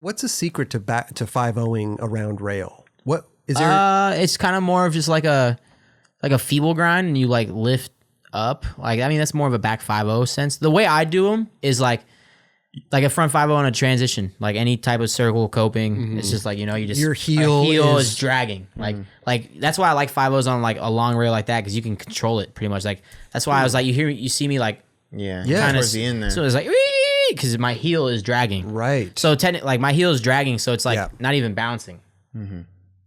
What's the secret to 5-0ing around rail? What is there? It's kind of more of just like a feeble grind, and you like lift up. Like, I mean, that's more of a back 5-0 sense. The way I do them is like a front 5-0 on a transition, like any type of circle coping. It's just like, you just your heel is dragging. Like that's why I like 5-0s on like a long rail like that, because you can control it pretty much. Like that's why I was like, you see me like towards the end there. So it's like because my heel is dragging. Right. So like my heel is dragging, so it's like not even bouncing.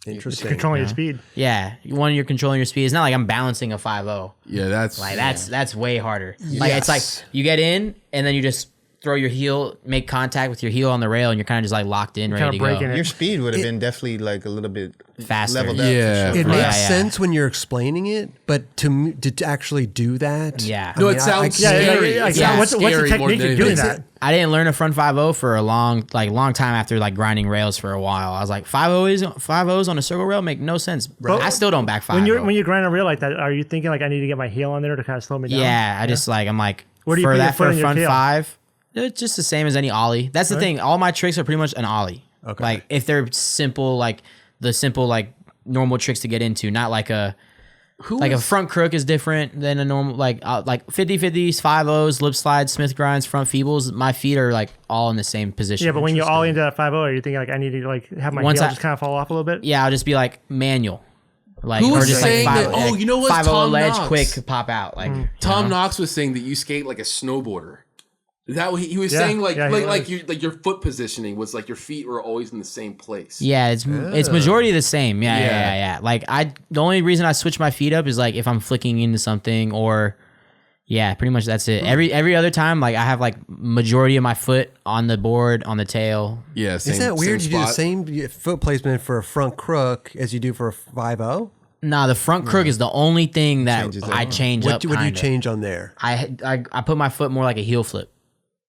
Interesting. Controlling your speed. Yeah, you're controlling your speed. It's not like I'm balancing a 5-0. Yeah, that's way harder. Like it's like you get in and then you just throw your heel, make contact with your heel on the rail, and you're kind of just like locked in, ready to go. Your speed would have been definitely like a little bit faster. Leveled up. Yeah. For sure. It makes sense when you're explaining it, but to actually do that, no, it sounds scary. What's the technique of doing that? I didn't learn a front 5-0 for a long time after like grinding rails for a while. I was like 5-0s on a circle rail make no sense. I still don't back 5-0. When you grind a rail like that, are you thinking like I need to get my heel on there to kind of slow me down? Yeah, I just like I'm like where do you for put that your foot for on your front tail? 5. It's just the same as any ollie. That's the thing. All my tricks are pretty much an ollie. Okay. Like if they're simple, like the simple like normal tricks to get into, not like a front crook is different than a normal like 50-50s, 5-0s, lip slides, Smith grinds, front feebles. My feet are like all in the same position. Yeah, but when you're all into that 5-0, are you thinking like I need to like have my heel just kind of fall off a little bit? Yeah, I'll just be like manual. Like Who or was just saying like that? Oh, you know what? 5-0 Tom ledge, Knox. quick pop out. Like Tom Knox was saying that you skate like a snowboarder. Is that what he was Yeah. saying? Like Yeah, your foot positioning was like your feet were always in the same place. Yeah, it's majority the same. Yeah. Like the only reason I switch my feet up is like if I'm flicking into something or pretty much that's it. Every other time, like I have like majority of my foot on the board, on the tail. Yeah, Isn't that weird? You do the same foot placement for a front crook as you do for a 5-0? Nah, the front crook is the only thing that I change up. What do you change on there? I put my foot more like a heel flip.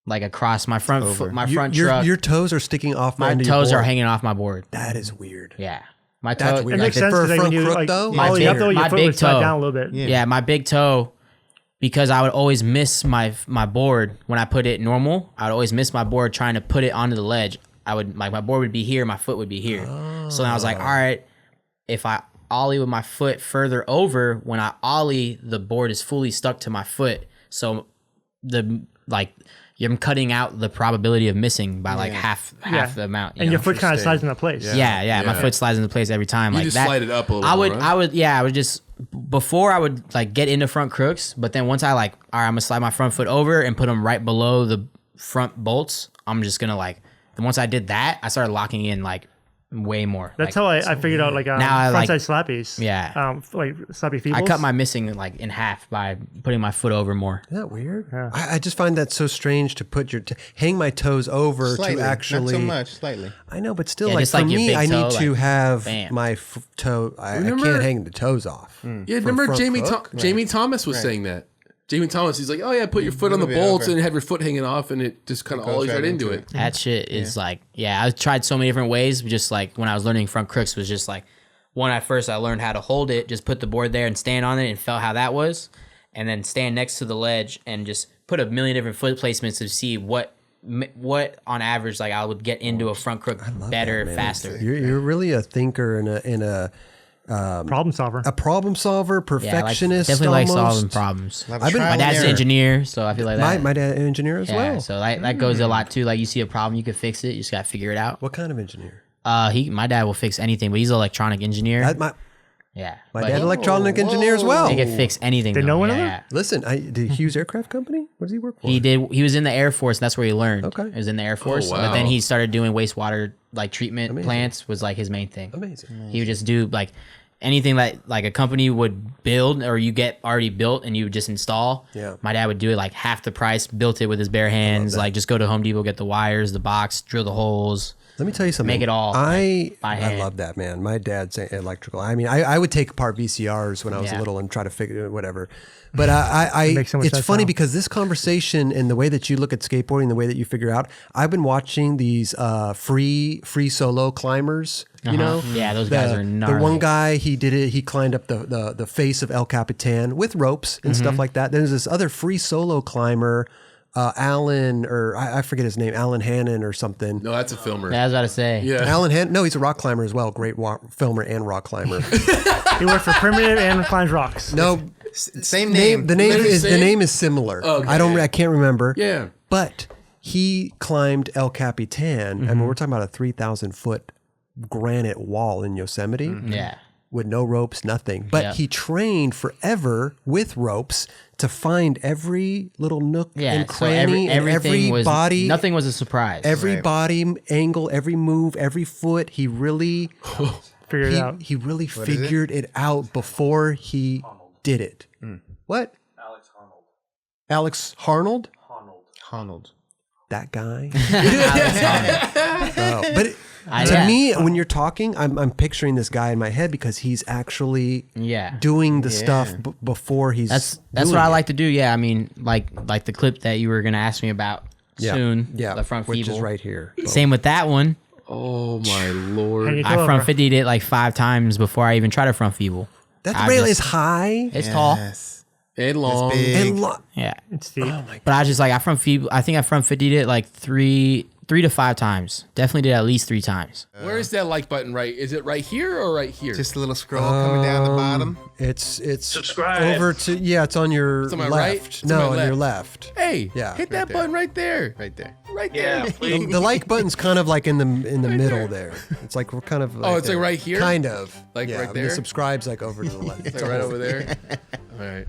Like across my front foot, my front truck. Your toes are sticking off my toes are hanging off my board. That is weird. Yeah. My toe. That's weird. It makes sense for a because when front you crook like though. my big toe, your foot would slide toe. down a little bit. Yeah, my big toe, because I would always miss my board when I put it normal. I would always miss my board trying to put it onto the ledge. I would like my board would be here, my foot would be here. So then I was like, all right, if I ollie with my foot further over, when I ollie, the board is fully stuck to my foot. So I'm cutting out the probability of missing by like half the amount. And your foot kind of slides into place. Yeah. My foot slides into place every time. You like just that, slide it up a little. I would just before I would like get into front crooks, but then once I like, all right, I'm gonna slide my front foot over and put them right below the front bolts. I'm just gonna like. And once I did that, I started locking in like way more. That's like, how I figured out like now I frontside slappies. Yeah. Like slappy feebles. I cut my missing like in half by putting my foot over more. Isn't that weird? Yeah. I just find that so strange to put hang my toes over Slightly, to actually. not so much, slightly. I know, but still, Yeah, like just for like your me, big I toe, need to like, have bam. my toe. I Remember- can't hang the toes off. Yeah, remember front Jamie crook? Jamie Thomas was saying that. Jamie Thomas, he's like, oh yeah, put your foot on the Move it bolts over. and have your foot hanging off, and it just kind of always right into it. That shit is like, I tried so many different ways. Just like when I was learning front crooks was just like, one at first I learned how to hold it, just put the board there and stand on it and felt how that was. And then stand next to the ledge and just put a million different foot placements to see what on average, like I would get into a front crook better, faster. You're really a thinker and a problem solver. a problem solver, perfectionist. Definitely like almost. solving problems. Like I've been- trial My and dad's an error. engineer, so I feel like that. My dad, an engineer as well. So that goes a lot too. Like you see a problem, you can fix it. You just gotta figure it out. What kind of engineer? My dad will fix anything, but he's an electronic engineer. My But dad, electronic engineer as well. he can fix anything. They know one of them? Yeah. Listen, did Hughes Aircraft Company? What does he work for? He did. He was in the Air Force. And that's where he learned. Okay. He was in the Air Force, wow. but then he started doing wastewater like treatment plants. Was like his main thing. Amazing. He would just do like anything that like a company would build or you get already built and you would just install. Yeah. My dad would do it like half the price, built it with his bare hands. Like just go to Home Depot, get the wires, the box, drill the holes. Let me tell you something. Make it all, I by hand. love that, man. My dad's electrical. I mean, I would take apart VCRs when I was Yeah. little and try to figure whatever. But I Makes so much it's sense funny now. because this conversation and the way that you look at skateboarding, the way that you figure out, I've been watching these free solo climbers. You know, Yeah, those guys are the gnarly. one guy he did it. He climbed up the face of El Capitan with ropes and stuff like that. There's this other free solo climber. Alan, or I forget his name, Alan Hannon or something. No, that's a filmer. Yeah, I was about to say. Yeah. Alan Hannon, no, he's a rock climber as well. Great filmer and rock climber. He worked for Primitive and climbs rocks. No, Same name. the name Literally is the same? name is similar. Okay. I can't remember. Yeah. But he climbed El Capitan. I mean, we're talking about a 3,000 foot granite wall in Yosemite. Yeah. With no ropes, nothing. But he trained forever with ropes to find every little nook and cranny, and every body. Nothing was a surprise. Every body angle, every move, every foot. He really Figured it out. He really figured it out before he did it. What? Alex Harnold? Honnold. That guy. Oh, but to me, when you're talking, I'm picturing this guy in my head because he's actually doing the stuff before he's. That's what I like to do. Yeah, I mean, like the clip that you were gonna ask me about soon. Yeah, the front which feeble is right here. Same with that one. Oh my lord! Hang it I over. front 50'd it like 5 times before I even tried a front feeble. That rail is high It's tall. And long. big. and Yeah, It's deep. but I just like I front 50'd it like 3 to 5 times. Definitely did at least 3 times. Where is that like button? Right? Is it right here or right here? Just a little scroll coming down the bottom. it's Subscribe. over to it's on your on my left. right? It's on No, my on your left. Hey, Yeah. hit that there. button right there. Right there. Right there. Yeah, please. The like button's kind of like in the middle there. It's like we're kind of. Like it's like there. right here? Kind of. Like yeah, right and there? The subscribe's like over to the left. Like right over there. All right.